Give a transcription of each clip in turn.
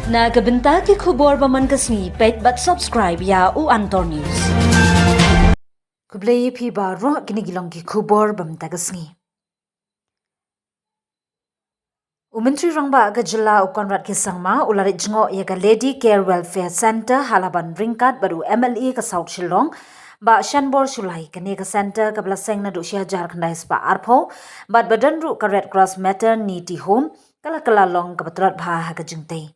Nagabenta ki khubor baman kasni pet but subscribe ya u Antor News. Kublai phi ba ro ginigilong ki khubor bamta kasni. Umintri rangba ga jilla u Conrad K Sangma ulari jngoh ya ga Lady Care Welfare Center Laban ringkat baru MLE ka South Shillong ba shanbor sulai kane ka center ka blaseng na do sia Jharkhand ba arpho bat badan ru ka Red Cross Maternity Home kala long ka batrat bha ha ka jingtai.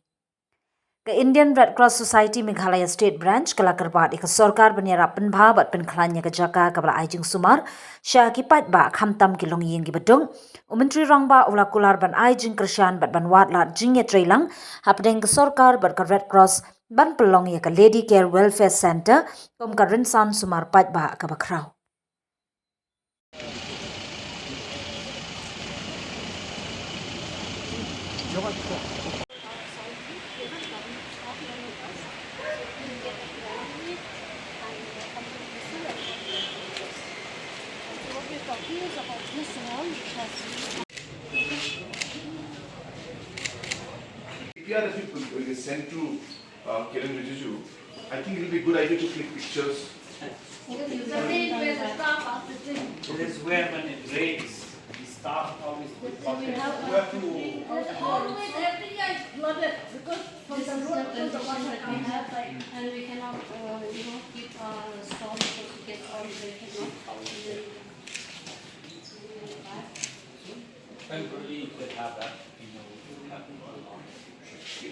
Ka Indian Red Cross Society Meghalaya State Branch kala karbat ka sarkar banyara penbha bat penklanya ka jaka ka bala aijing sumar sya ki pat ba khamtam ki long yin ki bedung umintri rangba ula kular ban aijing krishan bat ban wat lat jing ye trailang hapdeng ka sarkar bat ka Red Cross ban pelong ya ka Lady Care Welfare Center kom ka rinsan sumar pat ba ka bakrau. If you are the people will get sent to Kiran Rijiju, I think it will be a good idea to click pictures. It is where when it rains, the staff always put buckets. Always every year is flooded because from the road to the water comes up and we cannot, keep storm because we get all the Temporarily you could have that,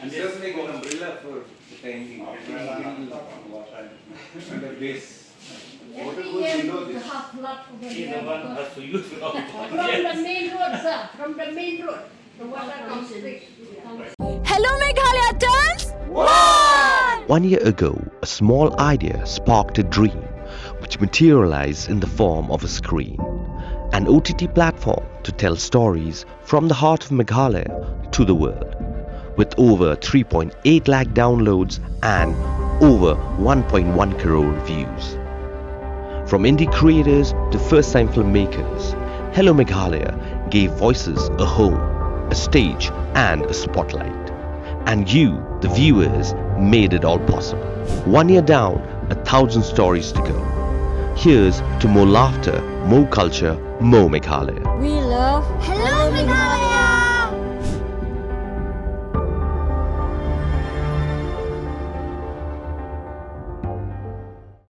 And just like an umbrella for the tanking. The base. every year we have flood over see here the one because has to use it all. from the main road, sir, from the main road, the water comes straight. Hello Meghalaya turns 1 year ago, a small idea sparked a dream which materialized in the form of a screen, an OTT platform to tell stories from the heart of Meghalaya to the world. With over 3.8 lakh downloads and over 1.1 crore views. From indie creators to first-time filmmakers, Hello Meghalaya gave voices a home, a stage and a spotlight. And you, the viewers, made it all possible. 1 year down, 1,000 stories to go. Here's to more laughter, more culture, more Meghalaya. We love Hello, Meghalaya!